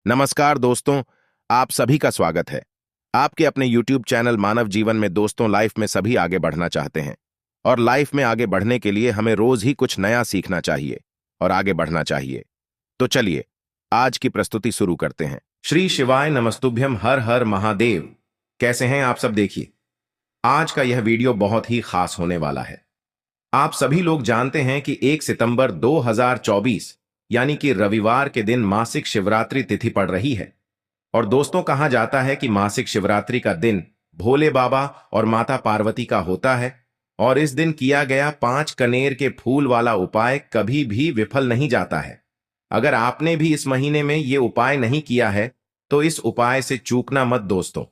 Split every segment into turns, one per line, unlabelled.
नमस्कार दोस्तों, आप सभी का स्वागत है। आपके अपने YouTube चैनल मानव जीवन में दोस्तों लाइफ में सभी आगे बढ़ना चाहते हैं और लाइफ में आगे बढ़ने के लिए हमें रोज ही कुछ नया सीखना चाहिए और आगे बढ़ना चाहिए। तो चलिए आज की प्रस्तुति शुरू करते हैं। श्री शिवाय नमस्तुभ्यम, हर हर महादेव। कैसे हैं आप सब? देखिए, आज का यह वीडियो बहुत ही खास होने वाला है। आप सभी लोग जानते हैं कि 1 सितंबर 2024 यानी कि रविवार के दिन मासिक शिवरात्रि तिथि पड़ रही है। और दोस्तों, कहा जाता है कि मासिक शिवरात्रि का दिन भोले बाबा और माता पार्वती का होता है और इस दिन किया गया 5 कनेर के फूल वाला उपाय कभी भी विफल नहीं जाता है। अगर आपने भी इस महीने में ये उपाय नहीं किया है तो इस उपाय से चूकना मत दोस्तों,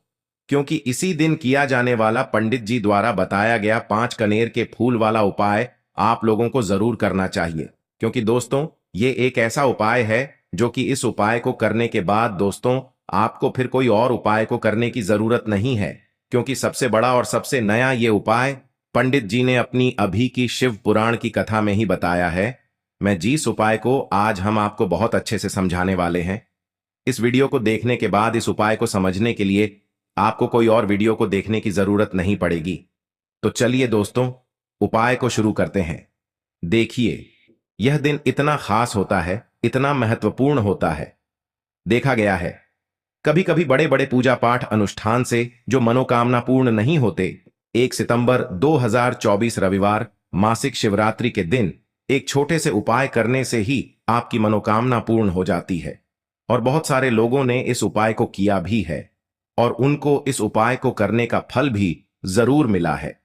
क्योंकि इसी दिन किया जाने वाला पंडित जी द्वारा बताया गया 5 कनेर के फूल वाला उपाय आप लोगों को जरूर करना चाहिए। क्योंकि दोस्तों, ये एक ऐसा उपाय है जो कि इस उपाय को करने के बाद दोस्तों आपको फिर कोई और उपाय को करने की जरूरत नहीं है, क्योंकि सबसे बड़ा और सबसे नया ये उपाय पंडित जी ने अपनी अभी की शिव पुराण की कथा में ही बताया है। मैं जिस उपाय को आज हम आपको बहुत अच्छे से समझाने वाले हैं, इस वीडियो को देखने के बाद इस उपाय को समझने के लिए आपको कोई और वीडियो को देखने की जरूरत नहीं पड़ेगी। तो चलिए दोस्तों, उपाय को शुरू करते हैं। देखिए, यह दिन इतना खास होता है, इतना महत्वपूर्ण होता है। देखा गया है कभी कभी बड़े बड़े पूजा पाठ अनुष्ठान से जो मनोकामना पूर्ण नहीं होते, 1 सितंबर 2024 रविवार मासिक शिवरात्रि के दिन एक छोटे से उपाय करने से ही आपकी मनोकामना पूर्ण हो जाती है। और बहुत सारे लोगों ने इस उपाय को किया भी है और उनको इस उपाय को करने का फल भी जरूर मिला है।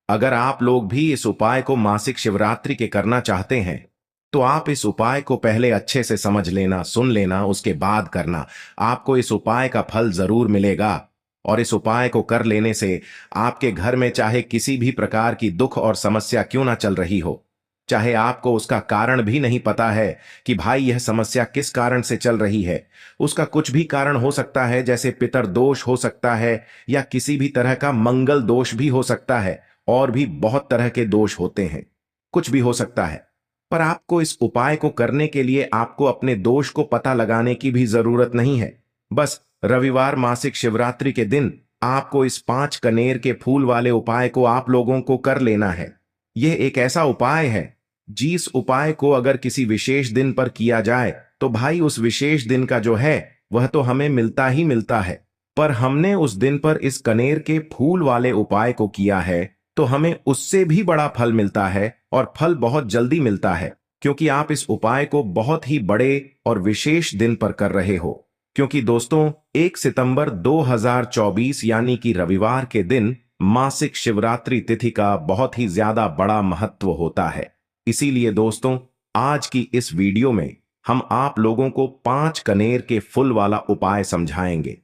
अगर आप लोग भी इस उपाय को मासिक शिवरात्रि के करना चाहते हैं तो आप इस उपाय को पहले अच्छे से समझ लेना, सुन लेना, उसके बाद करना। आपको इस उपाय का फल जरूर मिलेगा और इस उपाय को कर लेने से आपके घर में चाहे किसी भी प्रकार की दुख और समस्या क्यों ना चल रही हो, चाहे आपको उसका कारण भी नहीं पता है कि भाई यह समस्या किस कारण से चल रही है, उसका कुछ भी कारण हो सकता है, जैसे पितर दोष हो सकता है या किसी भी तरह का मंगल दोष भी हो सकता है, और भी बहुत तरह के दोष होते हैं, कुछ भी हो सकता है। पर आपको इस उपाय को करने के लिए आपको अपने दोष को पता लगाने की भी जरूरत नहीं है। बस रविवार मासिक शिवरात्रि के दिन आपको इस 5 कनेर के फूल वाले उपाय को आप लोगों को कर लेना है। यह एक ऐसा उपाय है जिस उपाय को अगर किसी विशेष दिन पर किया जाए तो भाई उस विशेष दिन का जो है वह तो हमें मिलता ही मिलता है। पर हमने उस दिन पर इस कनेर के फूल वाले उपाय को किया है तो हमें उससे भी बड़ा फल मिलता है और फल बहुत जल्दी मिलता है, क्योंकि आप इस उपाय को बहुत ही बड़े और विशेष दिन पर कर रहे हो। क्योंकि दोस्तों, 1 सितंबर 2024 यानी कि रविवार के दिन मासिक शिवरात्रि तिथि का बहुत ही ज्यादा बड़ा महत्व होता है। इसीलिए दोस्तों, आज की इस वीडियो में हम आप लोगों को 5 कनेर के फूल वाला उपाय समझाएंगे,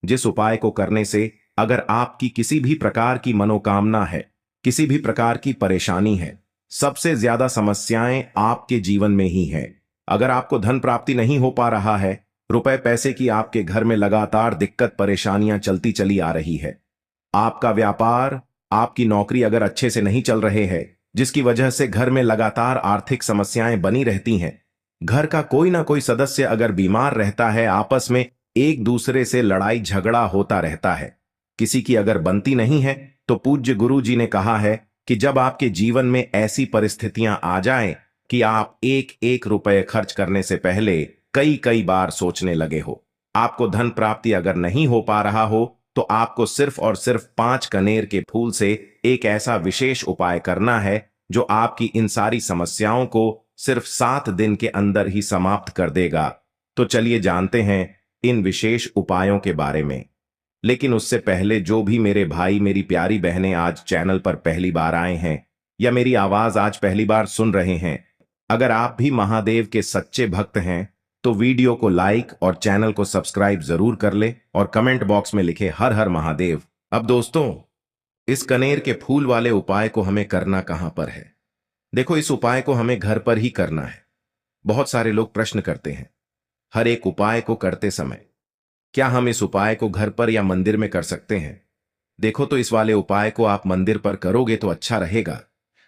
जिस उपाय को करने से अगर आपकी किसी भी प्रकार की मनोकामना है, किसी भी प्रकार की परेशानी है, सबसे ज्यादा समस्याएं आपके जीवन में ही हैं। अगर आपको धन प्राप्ति नहीं हो पा रहा है, रुपए पैसे की आपके घर में लगातार दिक्कत परेशानियां चलती चली आ रही है, आपका व्यापार, आपकी नौकरी अगर अच्छे से नहीं चल रहे हैं, जिसकी वजह से घर में लगातार आर्थिक समस्याएं बनी रहती हैं, घर का कोई ना कोई सदस्य अगर बीमार रहता है, आपस में एक दूसरे से लड़ाई झगड़ा होता रहता है, किसी की अगर बनती नहीं है, तो पूज्य गुरु जी ने कहा है कि जब आपके जीवन में ऐसी परिस्थितियां आ जाएं कि आप एक एक रुपए खर्च करने से पहले कई कई बार सोचने लगे हो, आपको धन प्राप्ति अगर नहीं हो पा रहा हो, तो आपको सिर्फ और सिर्फ 5 कनेर के फूल से एक ऐसा विशेष उपाय करना है जो आपकी इन सारी समस्याओं को सिर्फ 7 दिन के अंदर ही समाप्त कर देगा। तो चलिए जानते हैं इन विशेष उपायों के बारे में। लेकिन उससे पहले जो भी मेरे भाई मेरी प्यारी बहनें आज चैनल पर पहली बार आए हैं या मेरी आवाज आज पहली बार सुन रहे हैं, अगर आप भी महादेव के सच्चे भक्त हैं तो वीडियो को लाइक और चैनल को सब्सक्राइब जरूर कर ले और कमेंट बॉक्स में लिखे हर हर महादेव। अब दोस्तों, इस कनेर के फूल वाले उपाय को हमें करना कहां पर है? देखो, इस उपाय को हमें घर पर ही करना है। बहुत सारे लोग प्रश्न करते हैं हर एक उपाय को करते समय, क्या हम इस उपाय को घर पर या मंदिर में कर सकते हैं? देखो, तो इस वाले उपाय को आप मंदिर पर करोगे तो अच्छा रहेगा,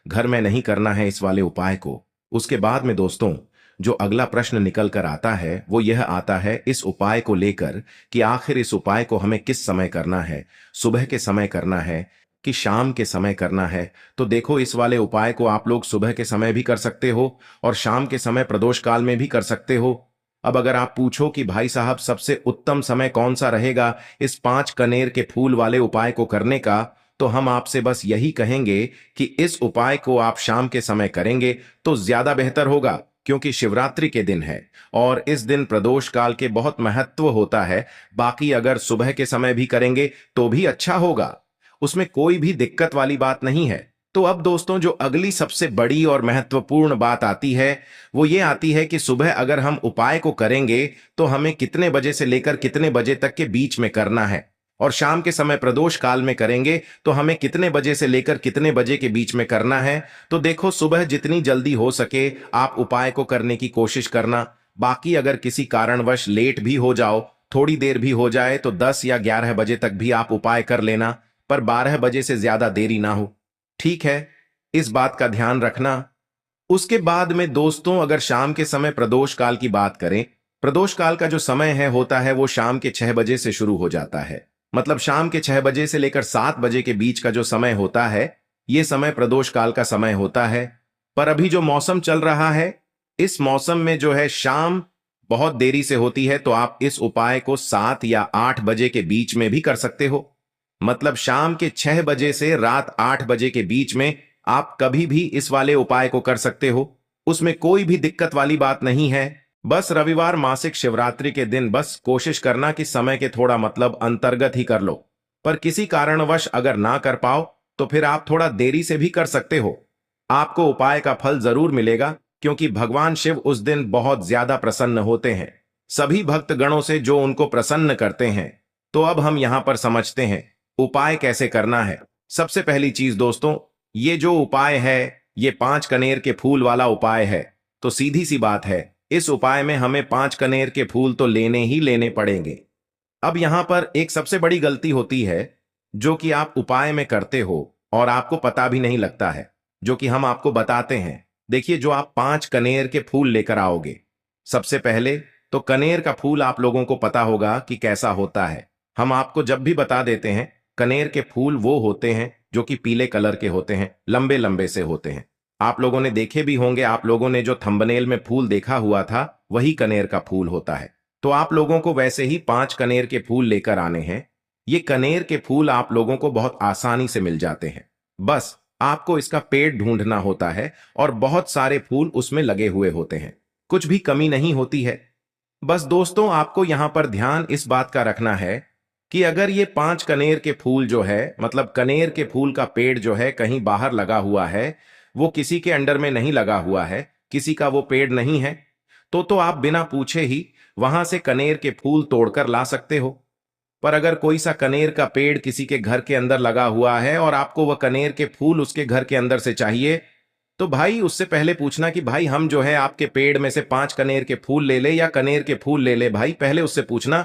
घर में नहीं करना है इस वाले उपाय को। उसके बाद में दोस्तों, जो अगला प्रश्न निकल कर आता है वो यह आता है इस उपाय को लेकर कि आखिर इस उपाय को हमें किस समय करना है, सुबह के समय करना है कि शाम के समय करना है। तो देखो, इस वाले उपाय को आप लोग सुबह के समय भी कर सकते हो और शाम के समय प्रदोष काल में भी कर सकते हो। अब अगर आप पूछो कि भाई साहब सबसे उत्तम समय कौन सा रहेगा इस 5 कनेर के फूल वाले उपाय को करने का, तो हम आपसे बस यही कहेंगे कि इस उपाय को आप शाम के समय करेंगे तो ज्यादा बेहतर होगा, क्योंकि शिवरात्रि के दिन है और इस दिन प्रदोष काल के बहुत महत्व होता है। बाकी अगर सुबह के समय भी करेंगे तो भी अच्छा होगा, उसमें कोई भी दिक्कत वाली बात नहीं है। तो अब दोस्तों, जो अगली सबसे बड़ी और महत्वपूर्ण बात आती है वो ये आती है कि सुबह अगर हम उपाय को करेंगे तो हमें कितने बजे से लेकर कितने बजे तक के बीच में करना है, और शाम के समय प्रदोष काल में करेंगे तो हमें कितने बजे से लेकर कितने बजे के बीच में करना है। तो देखो, सुबह जितनी जल्दी हो सके आप उपाय को करने की कोशिश करना। बाकी अगर किसी कारणवश लेट भी हो जाओ, थोड़ी देर भी हो जाए, तो 10 या 11 बजे तक भी आप उपाय कर लेना, पर 12 बजे से ज्यादा देरी ना हो, ठीक है? इस बात का ध्यान रखना। उसके बाद में दोस्तों, अगर शाम के समय प्रदोष काल की बात करें, प्रदोष काल का जो समय है होता है वो शाम के 6 बजे से शुरू हो जाता है। मतलब शाम के 6 बजे से लेकर 7 बजे के बीच का जो समय होता है, ये समय प्रदोष काल का समय होता है। पर अभी जो मौसम चल रहा है, इस मौसम में जो है शाम बहुत देरी से होती है, तो आप इस उपाय को 7 या 8 बजे के बीच में भी कर सकते हो। मतलब शाम के 6 बजे से रात 8 बजे के बीच में आप कभी भी इस वाले उपाय को कर सकते हो, उसमें कोई भी दिक्कत वाली बात नहीं है। बस रविवार मासिक शिवरात्रि के दिन बस कोशिश करना कि समय के थोड़ा मतलब अंतर्गत ही कर लो, पर किसी कारणवश अगर ना कर पाओ तो फिर आप थोड़ा देरी से भी कर सकते हो। आपको उपाय का फल जरूर मिलेगा, क्योंकि भगवान शिव उस दिन बहुत ज्यादा प्रसन्न होते हैं सभी भक्त गणों से जो उनको प्रसन्न करते हैं। तो अब हम यहां पर समझते हैं उपाय कैसे करना है। सबसे पहली चीज दोस्तों, ये जो उपाय है ये 5 कनेर के फूल वाला उपाय है। तो सीधी सी बात है, इस उपाय में हमें 5 कनेर के फूल तो लेने ही लेने पड़ेंगे। अब यहां पर एक सबसे बड़ी गलती होती है जो कि आप उपाय में करते हो और आपको पता भी नहीं लगता है, जो कि हम आपको बताते हैं। देखिए, जो आप 5 कनेर के फूल लेकर आओगे, सबसे पहले तो कनेर का फूल आप लोगों को पता होगा कि कैसा होता है। हम आपको जब भी बता देते हैं, कनेर के फूल वो होते हैं जो कि पीले कलर के होते हैं, लंबे लंबे से होते हैं। आप लोगों ने देखे भी होंगे, आप लोगों ने जो थंबनेल में फूल देखा हुआ था वही कनेर का फूल होता है। तो आप लोगों को वैसे ही 5 कनेर के फूल लेकर आने हैं। ये कनेर के फूल आप लोगों को बहुत आसानी से मिल जाते हैं, बस आपको इसका पेड़ ढूंढना होता है और बहुत सारे फूल उसमें लगे हुए होते हैं, कुछ भी कमी नहीं होती है। बस दोस्तों, आपको यहां पर ध्यान इस बात का रखना है कि अगर ये 5 कनेर के फूल जो है, मतलब कनेर के फूल का पेड़ जो है कहीं बाहर लगा हुआ है, वो किसी के अंडर में नहीं लगा हुआ है, किसी का वो पेड़ नहीं है, तो आप बिना पूछे ही वहां से कनेर के फूल तोड़कर ला सकते हो। पर अगर कोई सा कनेर का पेड़ किसी के घर के अंदर लगा हुआ है और आपको वह कनेर के फूल उसके घर के अंदर से चाहिए, तो भाई उससे पहले पूछना कि भाई हम जो है आपके पेड़ में से 5 कनेर के फूल ले ले या कनेर के फूल ले ले। भाई पहले उससे पूछना,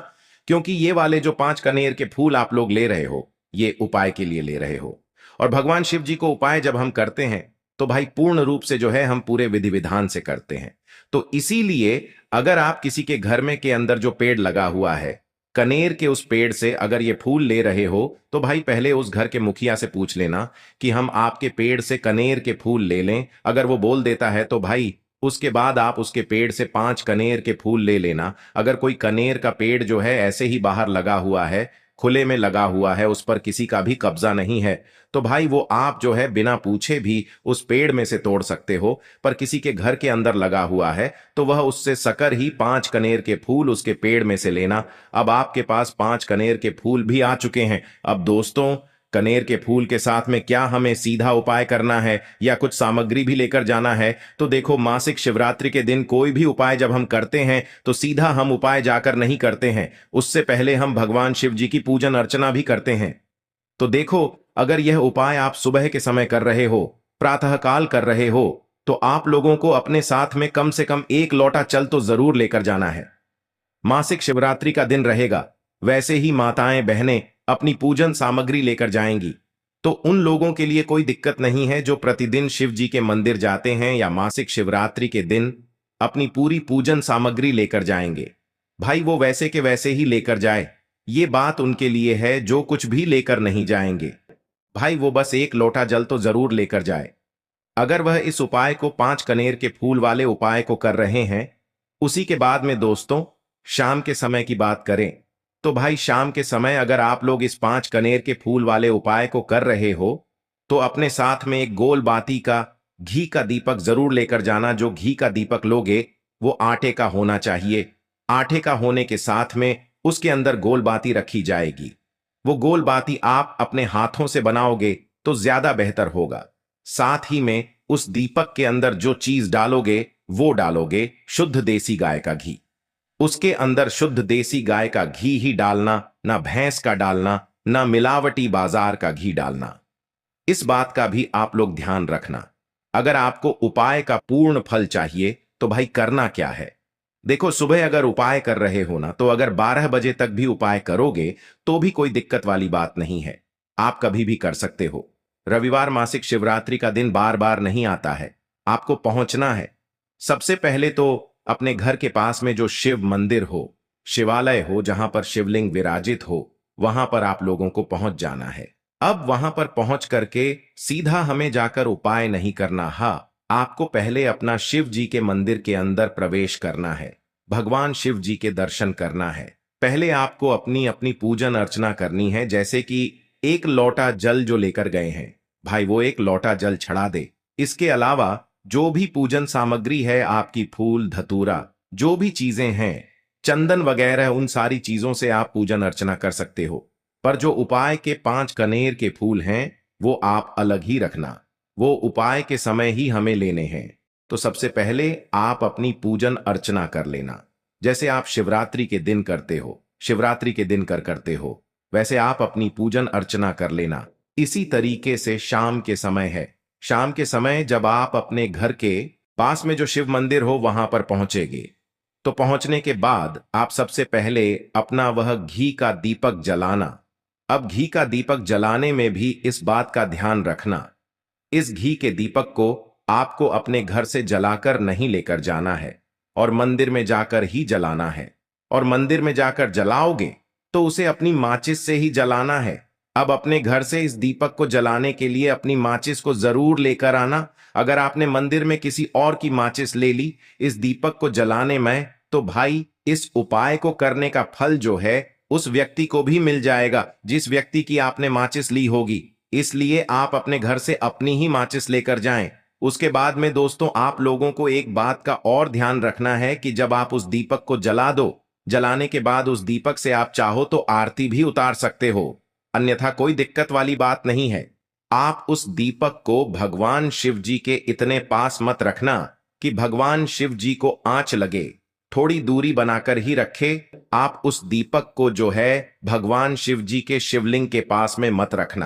क्योंकि ये वाले जो 5 कनेर के फूल आप लोग ले रहे हो ये उपाय के लिए ले रहे हो, और भगवान शिव जी को उपाय जब हम करते हैं तो भाई पूर्ण रूप से जो है हम पूरे विधि विधान से करते हैं। तो इसीलिए अगर आप किसी के घर में के अंदर जो पेड़ लगा हुआ है, कनेर के उस पेड़ से अगर ये फूल ले रहे हो, तो भाई पहले उस घर के मुखिया से पूछ लेना कि हम आपके पेड़ से कनेर के फूल ले लें। अगर वो बोल देता है तो भाई उसके बाद आप उसके पेड़ से 5 कनेर के फूल ले लेना। अगर कोई कनेर का पेड़ जो है ऐसे ही बाहर लगा हुआ है, खुले में लगा हुआ है, उस पर किसी का भी कब्जा नहीं है, तो भाई वो आप जो है बिना पूछे भी उस पेड़ में से तोड़ सकते हो। पर किसी के घर के अंदर लगा हुआ है तो वह उससे सकर ही 5 कनेर के फूल उसके पेड़ में से लेना। अब आपके पास 5 कनेर के फूल भी आ चुके हैं। अब दोस्तों, कनेर के फूल के साथ में क्या हमें सीधा उपाय करना है या कुछ सामग्री भी लेकर जाना है? तो देखो, मासिक शिवरात्रि के दिन कोई भी उपाय जब हम करते हैं तो सीधा हम उपाय जाकर नहीं करते हैं, उससे पहले हम भगवान शिव जी की पूजन अर्चना भी करते हैं। तो देखो, अगर यह उपाय आप सुबह के समय कर रहे हो, प्रातःकाल कर रहे हो, तो आप लोगों को अपने साथ में कम से कम 1 लोटा जल तो जरूर लेकर जाना है। मासिक शिवरात्रि का दिन रहेगा, वैसे ही माताएं बहनें अपनी पूजन सामग्री लेकर जाएंगी, तो उन लोगों के लिए कोई दिक्कत नहीं है जो प्रतिदिन शिव जी के मंदिर जाते हैं या मासिक शिवरात्रि के दिन अपनी पूरी पूजन सामग्री लेकर जाएंगे। भाई वो वैसे के वैसे ही लेकर जाए, ये बात उनके लिए है जो कुछ भी लेकर नहीं जाएंगे। भाई वो बस एक लोटा जल तो जरूर लेकर जाए। अगर वह इस उपाय को 5 कनेर के फूल वाले उपाय को कर रहे हैं, उसी के बाद में दोस्तों शाम के समय की बात करें, तो भाई शाम के समय अगर आप लोग इस 5 कनेर के फूल वाले उपाय को कर रहे हो, तो अपने साथ में एक गोल बाती का घी का दीपक जरूर लेकर जाना। जो घी का दीपक लोगे वो आटे का होना चाहिए। आटे का होने के साथ में उसके अंदर गोल बाती रखी जाएगी। वो गोल बाती आप अपने हाथों से बनाओगे तो ज्यादा बेहतर होगा। साथ ही में उस दीपक के अंदर जो चीज डालोगे वो डालोगे शुद्ध देसी गाय का घी। उसके अंदर शुद्ध देसी गाय का घी ही डालना, ना भैंस का डालना, ना मिलावटी बाजार का घी डालना। इस बात का भी आप लोग ध्यान रखना। अगर आपको उपाय का पूर्ण फल चाहिए तो भाई करना क्या है, देखो सुबह अगर उपाय कर रहे हो ना, तो अगर 12 बजे तक भी उपाय करोगे तो भी कोई दिक्कत वाली बात नहीं है। आप कभी भी कर सकते हो। रविवार मासिक शिवरात्रि का दिन बार बार नहीं आता है। आपको पहुंचना है सबसे पहले तो अपने घर के पास में जो शिव मंदिर हो, शिवालय हो, जहां पर शिवलिंग विराजित हो, वहां पर आप लोगों को पहुंच जाना है। अब वहां पर पहुंच करके सीधा हमें जाकर उपाय नहीं करना। हाँ, आपको पहले अपना शिव जी के मंदिर के अंदर प्रवेश करना है, भगवान शिव जी के दर्शन करना है। पहले आपको अपनी अपनी पूजन अर्चना करनी है। जैसे कि एक लोटा जल जो लेकर गए हैं भाई, वो एक लोटा जल चढ़ा दे। इसके अलावा जो भी पूजन सामग्री है आपकी, फूल धतूरा जो भी चीजें हैं, चंदन वगैरह, उन सारी चीजों से आप पूजन अर्चना कर सकते हो। पर जो उपाय के 5 कनेर के फूल हैं वो आप अलग ही रखना। वो उपाय के समय ही हमें लेने हैं। तो सबसे पहले आप अपनी पूजन अर्चना कर लेना। जैसे आप शिवरात्रि के दिन करते हो, शिवरात्रि के दिन करते हो, वैसे आप अपनी पूजन अर्चना कर लेना। इसी तरीके से शाम के समय है, शाम के समय जब आप अपने घर के पास में जो शिव मंदिर हो वहां पर पहुंचेंगे, तो पहुंचने के बाद आप सबसे पहले अपना वह घी का दीपक जलाना। अब घी का दीपक जलाने में भी इस बात का ध्यान रखना, इस घी के दीपक को आपको अपने घर से जलाकर नहीं लेकर जाना है और मंदिर में जाकर ही जलाना है। और मंदिर में जाकर जलाओगे तो उसे अपनी माचिस से ही जलाना है। अब अपने घर से इस दीपक को जलाने के लिए अपनी माचिस को जरूर लेकर आना। अगर आपने मंदिर में किसी और की माचिस ले ली इस दीपक को जलाने में, तो भाई इस उपाय को करने का फल जो है उस व्यक्ति को भी मिल जाएगा जिस व्यक्ति की आपने माचिस ली होगी। इसलिए आप अपने घर से अपनी ही माचिस लेकर जाएं। उसके बाद में दोस्तों आप लोगों को एक बात का और ध्यान रखना है कि जब आप उस दीपक को जला दो, जलाने के बाद उस दीपक से आप चाहो तो आरती भी उतार सकते हो, अन्यथा कोई दिक्कत वाली बात नहीं है। आप उस दीपक को भगवान शिव जी के इतने पास मत रखना कि भगवान शिव जी को आंच लगे। थोड़ी दूरी बनाकर ही रखे। आप उस दीपक को जो है भगवान शिव जी के शिवलिंग के पास में मत रखना,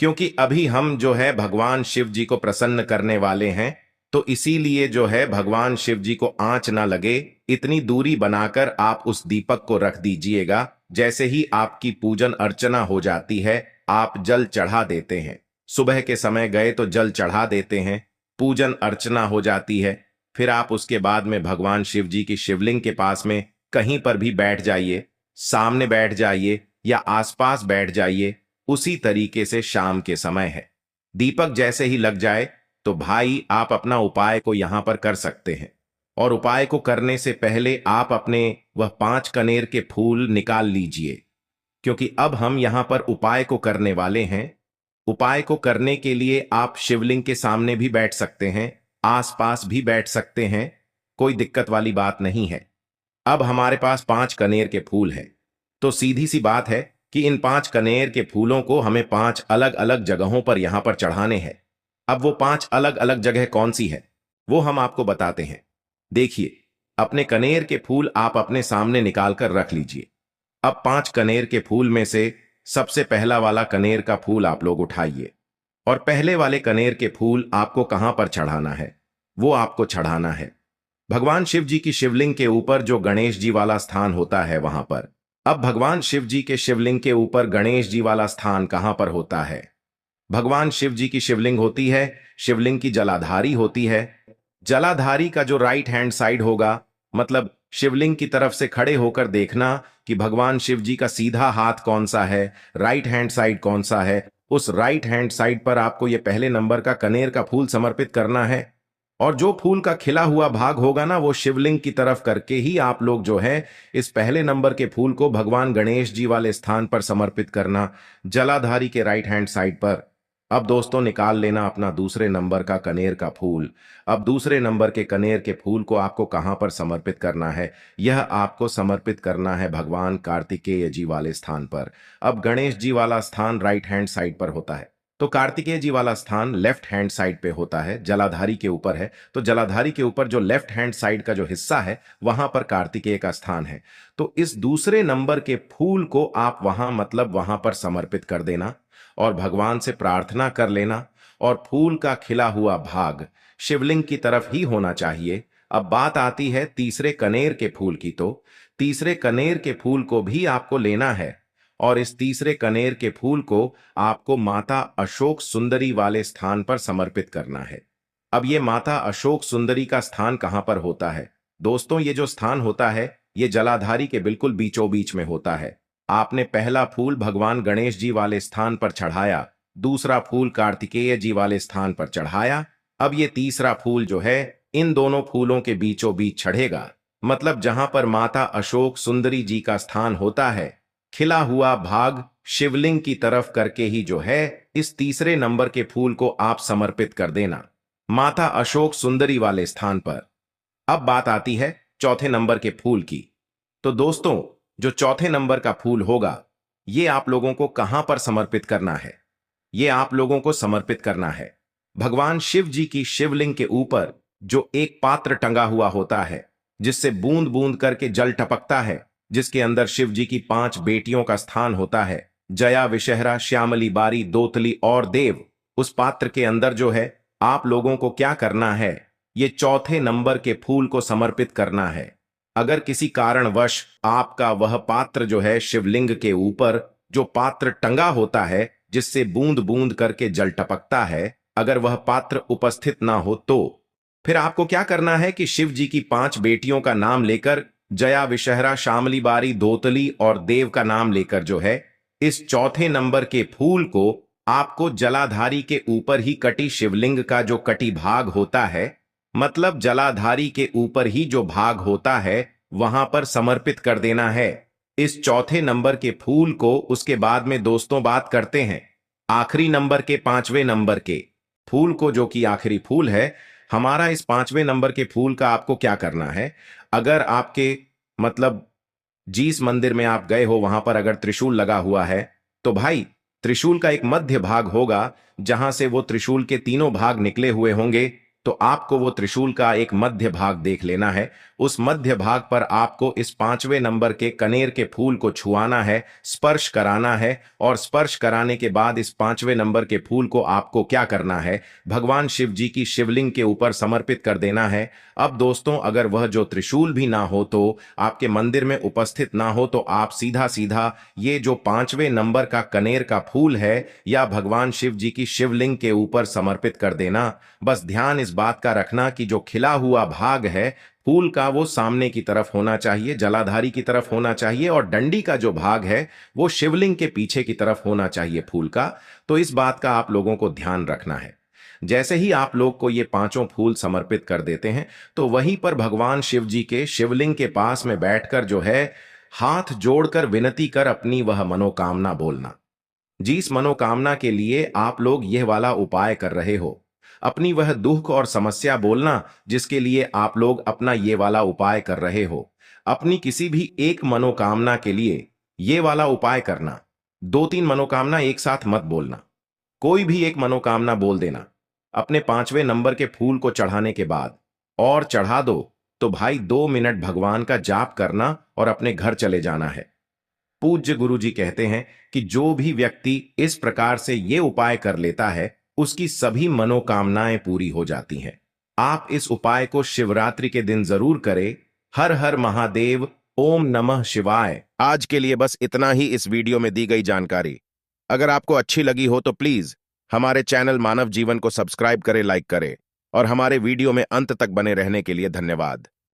क्योंकि अभी हम जो है भगवान शिव जी को प्रसन्न करने वाले हैं, तो इसीलिए जो है भगवान शिव जी को आंच ना लगे, इतनी दूरी बनाकर आप उस दीपक को रख दीजिएगा। जैसे ही आपकी पूजन अर्चना हो जाती है आप जल चढ़ा देते हैं। सुबह के समय गए तो जल चढ़ा देते हैं, पूजन अर्चना हो जाती है। फिर आप उसके बाद में भगवान शिव जी की शिवलिंग के पास में कहीं पर भी बैठ जाइए, सामने बैठ जाइए या आसपास बैठ जाइए। उसी तरीके से शाम के समय है, दीपक जैसे ही लग जाए तो भाई आप अपना उपाय को यहां पर कर सकते हैं। और उपाय को करने से पहले आप अपने वह 5 कनेर के फूल निकाल लीजिए, क्योंकि अब हम यहां पर उपाय को करने वाले हैं। उपाय को करने के लिए आप शिवलिंग के सामने भी बैठ सकते हैं, आसपास भी बैठ सकते हैं, कोई दिक्कत वाली बात नहीं है। अब हमारे पास 5 कनेर के फूल हैं, तो सीधी सी बात है कि इन 5 कनेर के फूलों को हमें 5 अलग अलग जगहों पर यहां पर चढ़ाने हैं। अब वो 5 अलग अलग जगह कौन सी है वो हम आपको बताते हैं। देखिए, अपने कनेर के फूल आप अपने सामने निकाल कर रख लीजिए। अब 5 कनेर के फूल में से सबसे पहला वाला कनेर का फूल आप लोग उठाइए और पहले वाले कनेर के फूल आपको कहां पर चढ़ाना है वो आपको चढ़ाना है भगवान शिव जी की शिवलिंग के ऊपर, जो गणेश जी वाला स्थान होता है वहां पर। अब भगवान शिव जी के शिवलिंग के ऊपर गणेश जी वाला स्थान कहां पर होता है? भगवान शिव जी की शिवलिंग होती है, शिवलिंग की जलाधारी होती है, जलाधारी का जो राइट हैंड साइड होगा, मतलब शिवलिंग की तरफ से खड़े होकर देखना कि भगवान शिव जी का सीधा हाथ कौन सा है, राइट हैंड साइड कौन सा है। उस राइट हैंड साइड पर आपको ये पहले नंबर का कनेर का फूल समर्पित करना है। और जो फूल का खिला हुआ भाग होगा ना, वो शिवलिंग की तरफ करके ही आप लोग जो है इस पहले नंबर के फूल को भगवान गणेश जी वाले स्थान पर समर्पित करना, जलाधारी के राइट हैंड साइड पर। अब दोस्तों निकाल लेना अपना दूसरे नंबर का कनेर का फूल। अब दूसरे नंबर के कनेर के फूल को आपको कहां पर समर्पित करना है? यह आपको समर्पित करना है भगवान कार्तिकेय जी वाले स्थान पर। अब गणेश जी वाला स्थान राइट हैंड साइड पर होता है, तो कार्तिकेय जी वाला स्थान लेफ्ट हैंड साइड पे होता है, जलाधारी के ऊपर है। तो जलाधारी के ऊपर जो लेफ्ट हैंड साइड का जो हिस्सा है, वहां पर कार्तिकेय का स्थान है। तो इस दूसरे नंबर के फूल को आप वहां, मतलब वहां पर समर्पित कर देना और भगवान से प्रार्थना कर लेना। और फूल का खिला हुआ भाग शिवलिंग की तरफ ही होना चाहिए। अब बात आती है तीसरे कनेर के फूल की। तो तीसरे कनेर के फूल को भी आपको लेना है और इस तीसरे कनेर के फूल को आपको माता अशोक सुंदरी वाले स्थान पर समर्पित करना है। अब ये माता अशोक सुंदरी का स्थान कहां पर होता है? दोस्तों, ये जो स्थान होता है, ये जलाधारी के बिल्कुल बीचों बीच में होता है। आपने पहला फूल भगवान गणेश जी वाले स्थान पर चढ़ाया, दूसरा फूल कार्तिकेय जी वाले स्थान पर चढ़ाया। अब ये तीसरा फूल जो है इन दोनों फूलों के बीचों बीच चढ़ेगा, मतलब जहां पर माता अशोक सुंदरी जी का स्थान होता है। खिला हुआ भाग शिवलिंग की तरफ करके ही जो है इस तीसरे नंबर के फूल को आप समर्पित कर देना, माता अशोक सुंदरी वाले स्थान पर। अब बात आती है चौथे नंबर के फूल की। तो दोस्तों, जो चौथे नंबर का फूल होगा, ये आप लोगों को कहां पर समर्पित करना है? ये आप लोगों को समर्पित करना है भगवान शिव जी की शिवलिंग के ऊपर जो एक पात्र टंगा हुआ होता है, जिससे बूंद बूंद करके जल टपकता है, जिसके अंदर शिव जी की 5 बेटियों का स्थान होता है, जया, विषहरा, श्यामली, बारी, दोतली और देव। उस पात्र के अंदर जो है आप लोगों को क्या करना है? ये चौथे नंबर के फूल को समर्पित करना है। अगर किसी कारणवश आपका वह पात्र जो है शिवलिंग के ऊपर जो पात्र टंगा होता है, जिससे बूंद बूंद करके जल टपकता है, अगर वह पात्र उपस्थित ना हो, तो फिर आपको क्या करना है कि शिव जी की 5 बेटियों का नाम लेकर, जया, विषहरा, शामली, बारी, दोतली और देव का नाम लेकर जो है इस चौथे नंबर के फूल को आपको जलाधारी के ऊपर ही कटी शिवलिंग का जो कटी भाग होता है, मतलब जलाधारी के ऊपर ही जो भाग होता है, वहां पर समर्पित कर देना है इस चौथे नंबर के फूल को। उसके बाद में दोस्तों बात करते हैं आखिरी नंबर के 5वें नंबर के फूल को, जो कि आखिरी फूल है हमारा। इस 5वें नंबर के फूल का आपको क्या करना है? अगर आपके, मतलब जिस मंदिर में आप गए हो वहां पर अगर त्रिशूल लगा हुआ है, तो भाई त्रिशूल का एक मध्य भाग होगा, जहां से वो त्रिशूल के तीनों भाग निकले हुए होंगे। तो आपको वो त्रिशूल का एक मध्य भाग देख लेना है। उस मध्य भाग पर आपको इस 5वें नंबर के कनेर के फूल को छुआना है, स्पर्श कराना है। और स्पर्श कराने के बाद इस 5वें नंबर के फूल को आपको क्या करना है? भगवान शिव जी की शिवलिंग के ऊपर समर्पित कर देना है। अब दोस्तों, अगर वह जो त्रिशूल भी ना हो, तो आपके मंदिर में उपस्थित ना हो, तो आप सीधा सीधा ये जो 5वें नंबर का कनेर का फूल है या भगवान शिव जी की शिवलिंग के ऊपर समर्पित कर देना। बस ध्यान इस बात का रखना कि जो खिला हुआ भाग है फूल का, वो सामने की तरफ होना चाहिए, जलाधारी की तरफ होना चाहिए, और डंडी का जो भाग है वो शिवलिंग के पीछे की तरफ होना चाहिए फूल का। तो इस बात का आप लोगों को ध्यान रखना है। जैसे ही आप लोग को ये 5 फूल समर्पित कर देते हैं, तो वहीं पर भगवान शिव जी के शिवलिंग के पास में बैठकर जो है हाथ जोड़कर विनती कर अपनी वह मनोकामना बोलना। जिस मनोकामना के लिए आप लोग यह वाला उपाय कर रहे हो, अपनी वह दुख और समस्या बोलना जिसके लिए आप लोग अपना ये वाला उपाय कर रहे हो। अपनी किसी भी एक मनोकामना के लिए ये वाला उपाय करना। 2-3 मनोकामना एक साथ मत बोलना, कोई भी एक मनोकामना बोल देना अपने 5वें नंबर के फूल को चढ़ाने के बाद, और चढ़ा दो तो भाई 2 मिनट भगवान का जाप करना और अपने घर चले जाना है। पूज्य गुरु जी कहते हैं कि जो भी व्यक्ति इस प्रकार से ये उपाय कर लेता है, उसकी सभी मनोकामनाएं पूरी हो जाती हैं। आप इस उपाय को शिवरात्रि के दिन जरूर करें। हर हर महादेव, ओम नमः शिवाय। आज के लिए बस इतना ही इस वीडियो में दी गई जानकारी। अगर आपको अच्छी लगी हो तो प्लीज हमारे चैनल मानव जीवन को सब्सक्राइब करें, लाइक करें और हमारे वीडियो में अंत तक बने रहने के लिए धन्यवाद।